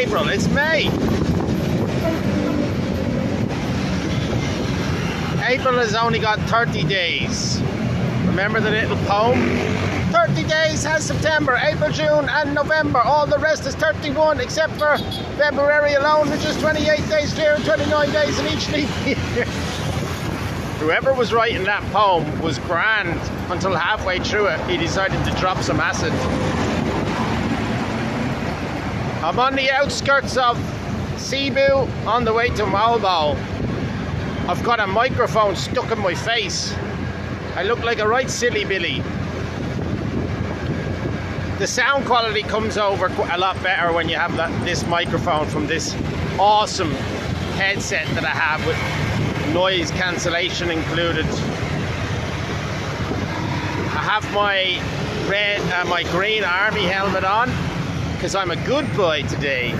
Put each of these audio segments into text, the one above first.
April, it's May. April has only got 30 days. Remember the little poem? 30 days has September, April, June and November. All the rest is 31 except for February alone, which is 28 days clear and 29 days in each leap year. Whoever was writing that poem was grand until halfway through it he decided to drop some acid. I'm on the outskirts of Cebu on the way to Moalboal. I've got a microphone stuck in my face. I look like a right silly Billy. The sound quality comes over a lot better when you have this microphone from this awesome headset that I have with noise cancellation included. I have my green army helmet on because I'm a good boy today.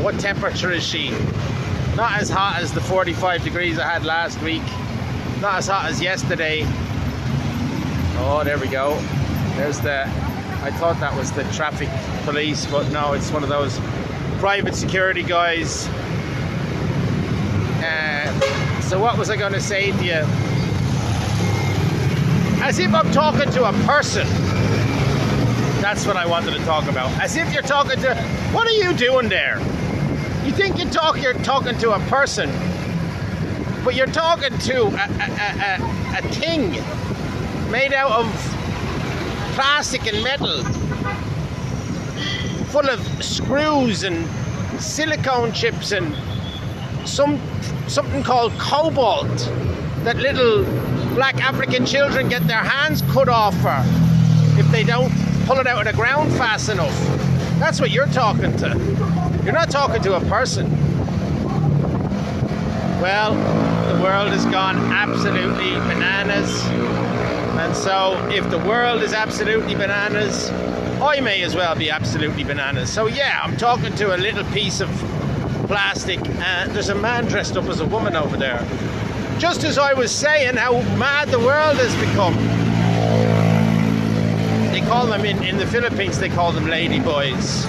What temperature is she? Not as hot as the 45 degrees I had last week. Not as hot as yesterday. Oh, there we go. There's I thought that was the traffic police, but no, it's one of those private security guys. So what was I going to say to you? As if I'm talking to a person. That's what I wanted to talk about. As if you're talking to... What are you doing there? You think you're talking to a person, but you're talking to a thing made out of plastic and metal, full of screws and silicone chips and something called cobalt that little black African children get their hands cut off for if they don't pull it out of the ground fast enough. That's what you're talking to. You're not talking to a person. Well, the world has gone absolutely bananas. And so if the world is absolutely bananas, I may as well be absolutely bananas. So yeah, I'm talking to a little piece of plastic. There's a man dressed up as a woman over there. Just as I was saying how mad the world has become. They call them, in the Philippines, they call them lady boys.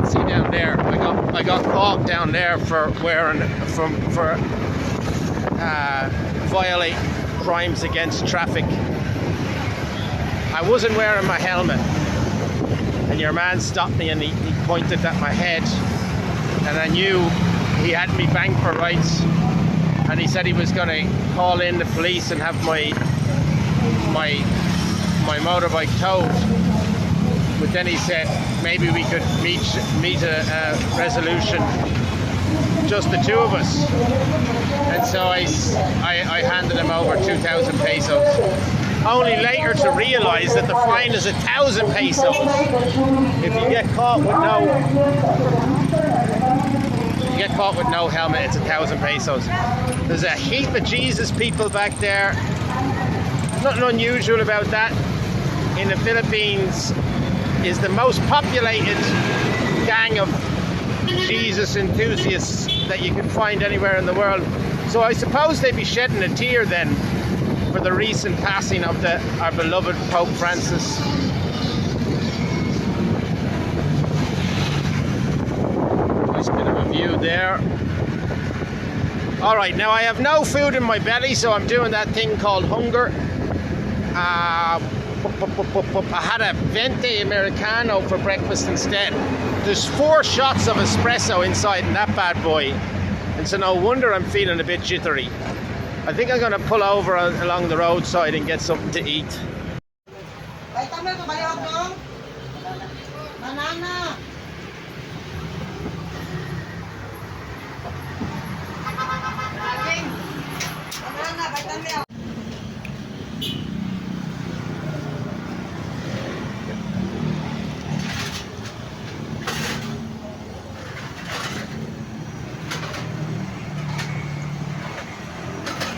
See down there, I got caught down there for violate crimes against traffic. I wasn't wearing my helmet, and your man stopped me and he pointed at my head, and I knew he had me banged for rights, and he said he was going to call in the police and have my motorbike towed. But then he said maybe we could meet a resolution, just the two of us. And so I handed him over 2,000 pesos. Only later to realise that the fine is 1,000 pesos. If you get caught with no helmet, it's 1,000 pesos. There's a heap of Jesus people back there. Nothing unusual about that. In the Philippines is the most populated gang of Jesus enthusiasts that you can find anywhere in the world. So I suppose they'd be shedding a tear then for the recent passing of our beloved Pope Francis. Nice bit of a view there. Alright, now I have no food in my belly, so I'm doing that thing called hunger. I had a venti Americano for breakfast instead. There's 4 shots of espresso inside that bad boy, and so no wonder I'm feeling a bit jittery. I think I'm going to pull over along the roadside and get something to eat. Banana.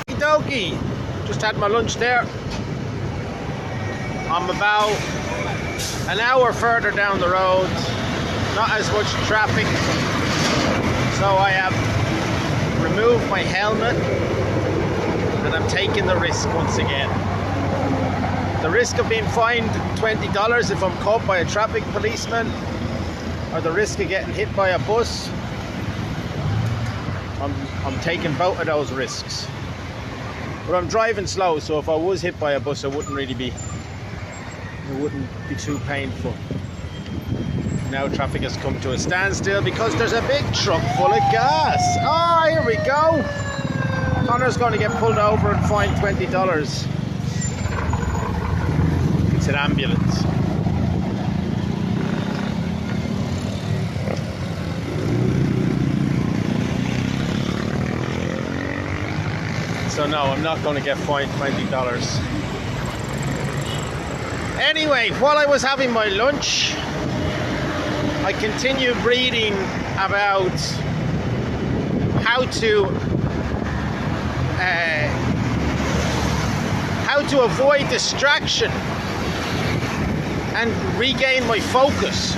Okie dokie. Just had my lunch there. I'm about an hour further down the road. Not as much traffic. So I have removed my helmet and I'm taking the risk once again. The risk of being fined $20 if I'm caught by a traffic policeman, or the risk of getting hit by a bus, I'm taking both of those risks. But I'm driving slow, so if I was hit by a bus, it wouldn't be too painful. Now traffic has come to a standstill because there's a big truck full of gas. Oh, here we go. Connor's going to get pulled over and fined $20. It's an ambulance. So no, I'm not going to get fined $20. Anyway, while I was having my lunch, I continued reading about how to avoid distraction and regain my focus.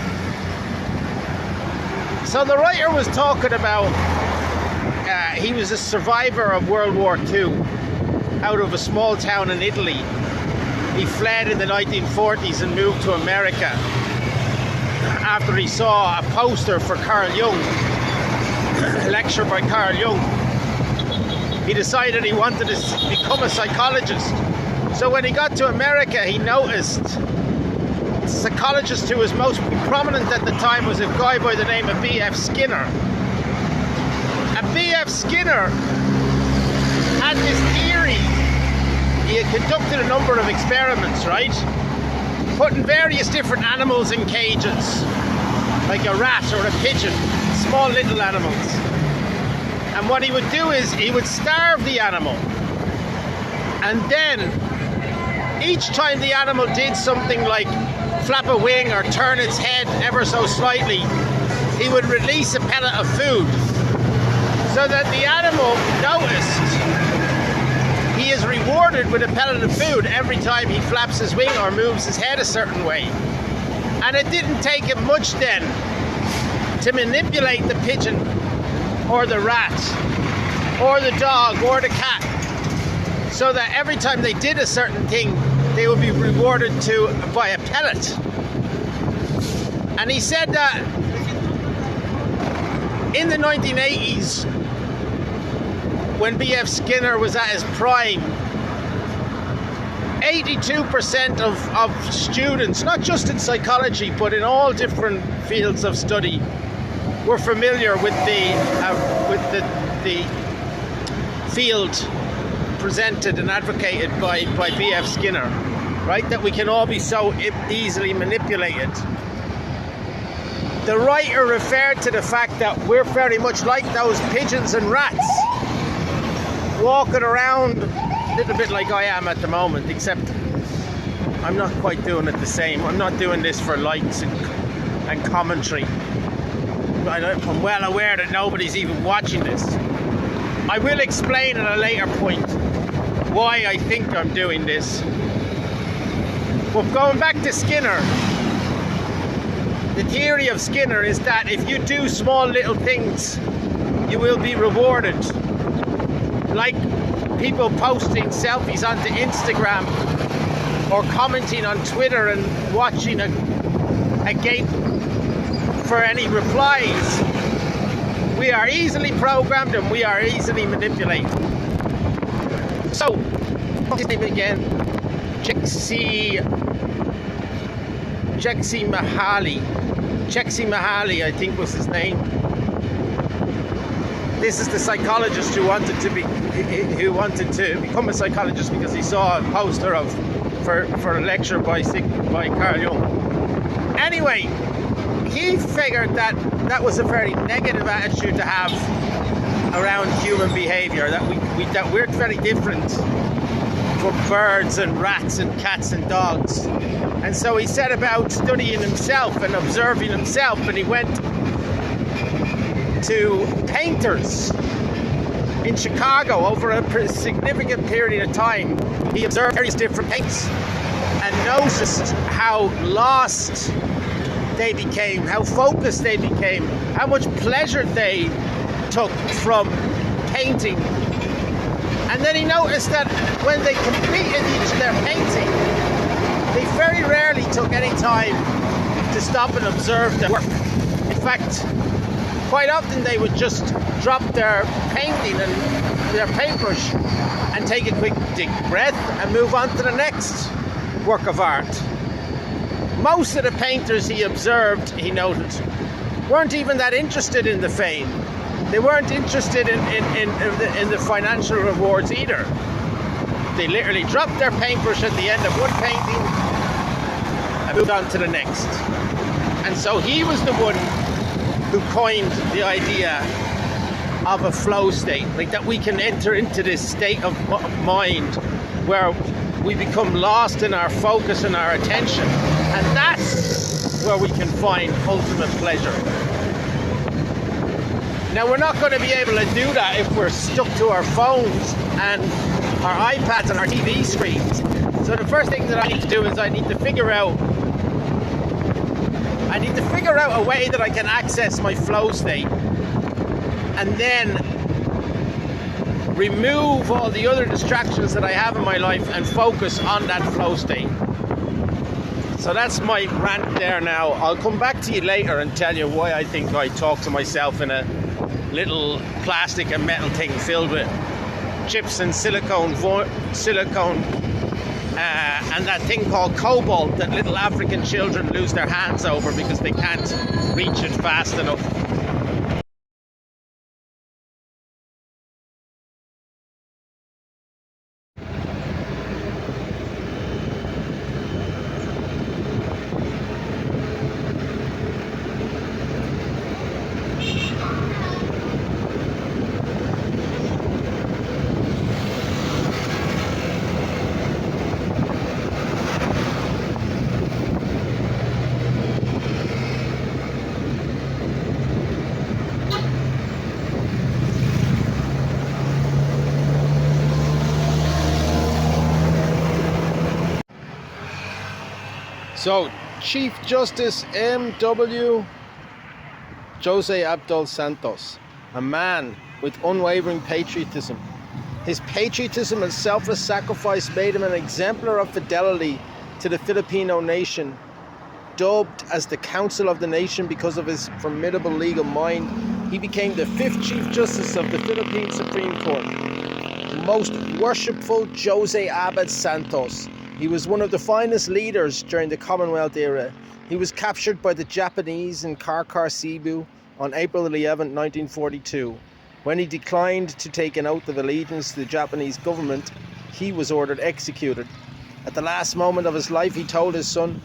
So the writer was talking about he was a survivor of World War II out of a small town in Italy. He fled in the 1940s and moved to America after he saw a poster for Carl Jung, a lecture by Carl Jung. He decided he wanted to become a psychologist. So when he got to America, he noticed the psychologist who was most prominent at the time was a guy by the name of B.F. Skinner. And B.F. Skinner had this theory. He had conducted a number of experiments, right? Putting various different animals in cages, like a rat or a pigeon, small little animals. And what he would do is he would starve the animal. And then each time the animal did something like flap a wing or turn its head ever so slightly, he would release a pellet of food, so that the animal noticed he is rewarded with a pellet of food every time he flaps his wing or moves his head a certain way. And it didn't take him much then to manipulate the pigeon or the rat or the dog or the cat, so that every time they did a certain thing, they would be rewarded by a pellet. And he said that in the 1980s, when B.F. Skinner was at his prime, 82% of students, not just in psychology, but in all different fields of study, were familiar with the field presented and advocated by B.F. Skinner, right? That we can all be so easily manipulated. The writer referred to the fact that we're very much like those pigeons and rats, walking around a little bit like I am at the moment, except I'm not quite doing it the same. I'm not doing this for likes and commentary. I'm well aware that nobody's even watching this. I will explain at a later point why I think I'm doing this. But going back to Skinner, the theory of Skinner is that if you do small little things, you will be rewarded. Like people posting selfies onto Instagram or commenting on Twitter and watching a gate for any replies. We are easily programmed and we are easily manipulated. So, what's his name again? Csikszentmihalyi, I think was his name. This is the psychologist who wanted to become a psychologist because he saw a poster for a lecture by Carl Jung. Anyway, he figured that was a very negative attitude to have around human behavior, that we're very different from birds and rats and cats and dogs. And so he set about studying himself and observing himself, and he went to painters in Chicago over a significant period of time. He observed various different paints and noticed how lost they became, how focused they became, how much pleasure they took from painting. And then he noticed that when they completed each of their painting, they very rarely took any time to stop and observe their work. In fact, quite often they would just drop their painting and their paintbrush and take a quick deep breath and move on to the next work of art. Most of the painters he observed, he noted, weren't even that interested in the fame. They weren't interested in the financial rewards either. They literally dropped their paintbrush at the end of one painting and moved on to the next. And so he was the one who coined the idea of a flow state, like that we can enter into this state of mind where we become lost in our focus and our attention, and that's where we can find ultimate pleasure. Now, we're not going to be able to do that if we're stuck to our phones and our iPads and our TV screens. So the first thing that I need to do is I need to figure out a way that I can access my flow state, and then remove all the other distractions that I have in my life and focus on that flow state. So that's my rant there now. I'll come back to you later and tell you why I think I talk to myself in a little plastic and metal thing filled with chips and silicone and that thing called cobalt that little African children lose their hands over because they can't reach it fast enough. So, Chief Justice M.W. Jose Abdul Santos, a man with unwavering patriotism. His patriotism and selfless sacrifice made him an exemplar of fidelity to the Filipino nation. Dubbed as the Council of the Nation because of his formidable legal mind, he became the 5th Chief Justice of the Philippine Supreme Court. The most worshipful Jose Abad Santos. He was one of the finest leaders during the Commonwealth era. He was captured by the Japanese in Karkar, Cebu on April 11, 1942. When he declined to take an oath of allegiance to the Japanese government, he was ordered executed. At the last moment of his life, he told his son,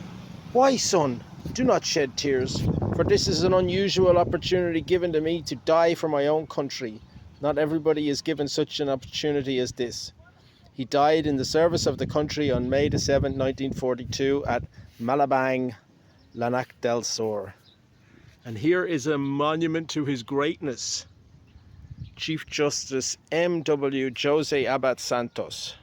"Why, son, do not shed tears, for this is an unusual opportunity given to me to die for my own country. Not everybody is given such an opportunity as this." He died in the service of the country on May 7, 1942 at Malabang, Lanak del Sur. And here is a monument to his greatness. Chief Justice M.W. Jose Abad Santos.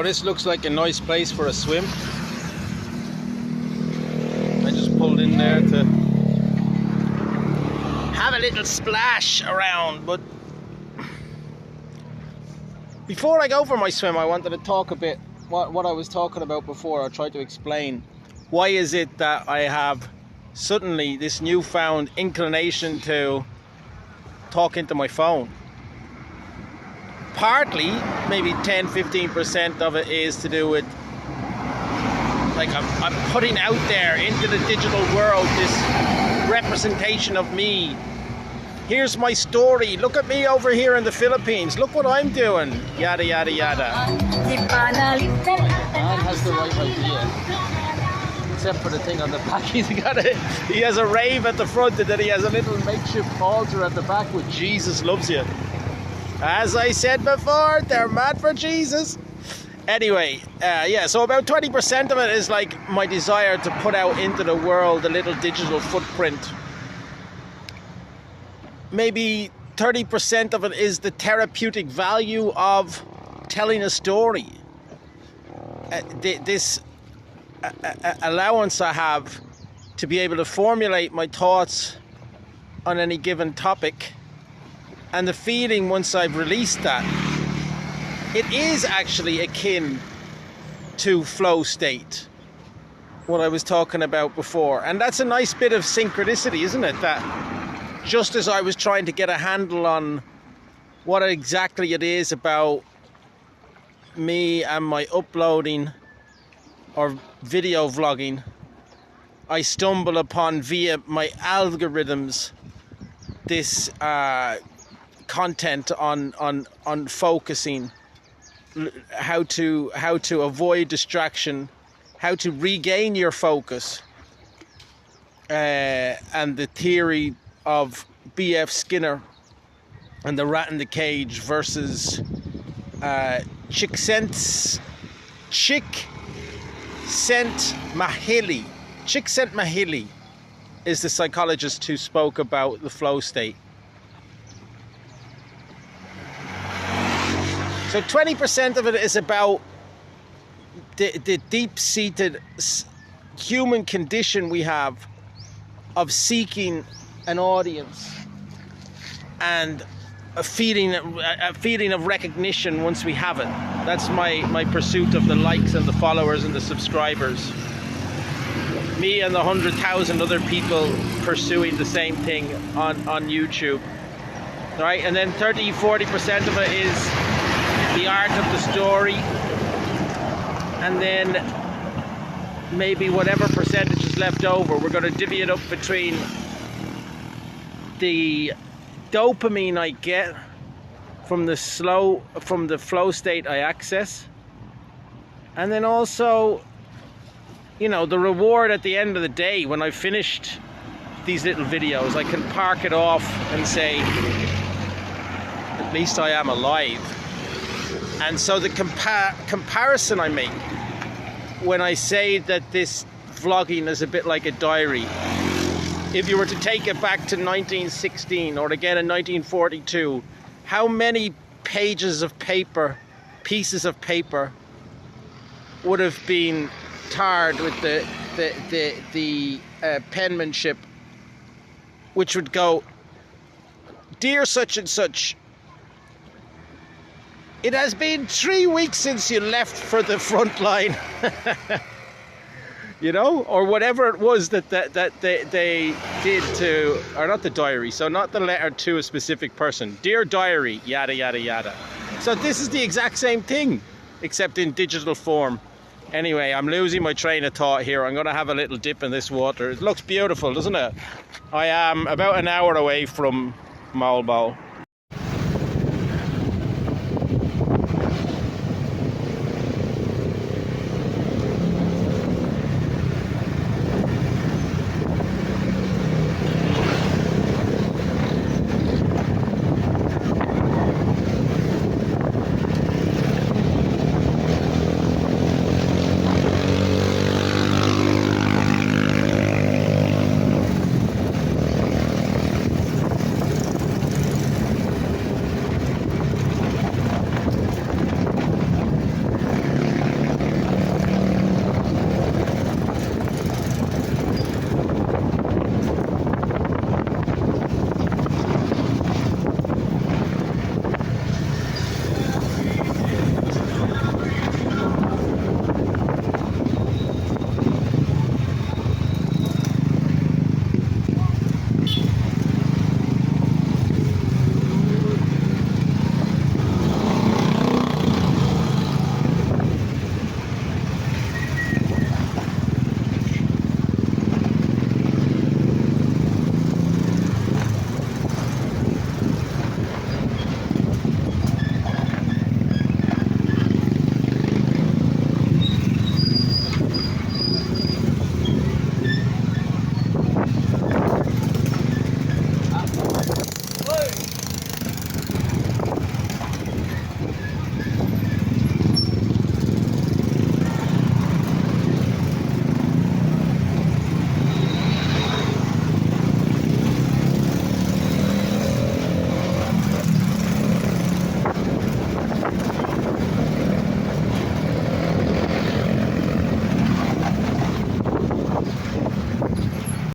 So this looks like a nice place for a swim. I just pulled in there to have a little splash around, but before I go for my swim, I wanted to talk a bit what I was talking about before. I tried to explain why is it that I have suddenly this newfound inclination to talk into my phone. Partly, maybe 10-15% of it is to do with, like, I'm putting out there into the digital world this representation of me. Here's my story. Look at me over here in the Philippines. Look what I'm doing. Yada, yada, yada. Man has the right idea. Except for the thing on the back. He has a rave at the front, and then he has a little makeshift altar at the back with Jesus loves you. As I said before, they're mad for Jesus. Anyway, yeah, so about 20% of it is like my desire to put out into the world a little digital footprint. Maybe 30% of it is the therapeutic value of telling a story. This allowance I have to be able to formulate my thoughts on any given topic, and the feeling once I've released that, it is actually akin to flow state, what I was talking about before. And that's a nice bit of synchronicity, isn't it? That just as I was trying to get a handle on what exactly it is about me and my uploading or video vlogging, I stumble upon via my algorithms this content on focusing, how to avoid distraction, how to regain your focus, and the theory of B.F. Skinner and the rat in the cage versus Csikszentmihalyi. Csikszentmihalyi is the psychologist who spoke about the flow state. So 20% of it is about the deep-seated human condition we have of seeking an audience and a feeling of recognition once we have it. That's my pursuit of the likes and the followers and the subscribers. Me and the 100,000 other people pursuing the same thing on YouTube. All right, and then 30-40% of it is the art of the story, and then maybe whatever percentage is left over, we're going to divvy it up between the dopamine I get from the flow state I access, and then also, you know, the reward at the end of the day when I've finished these little videos. I can park it off and say, at least I am alive. And so the comparison I make when I say that this vlogging is a bit like a diary, if you were to take it back to 1916 or again in 1942, how many pieces of paper would have been tarred with the penmanship, which would go, "Dear such and such, it has been 3 weeks since you left for the front line." You know, or whatever it was that they did to, or not the diary, so not the letter to a specific person. "Dear diary, yada, yada, yada." So this is the exact same thing, except in digital form. Anyway, I'm losing my train of thought here. I'm going to have a little dip in this water. It looks beautiful, doesn't it? I am about an hour away from Moalboal.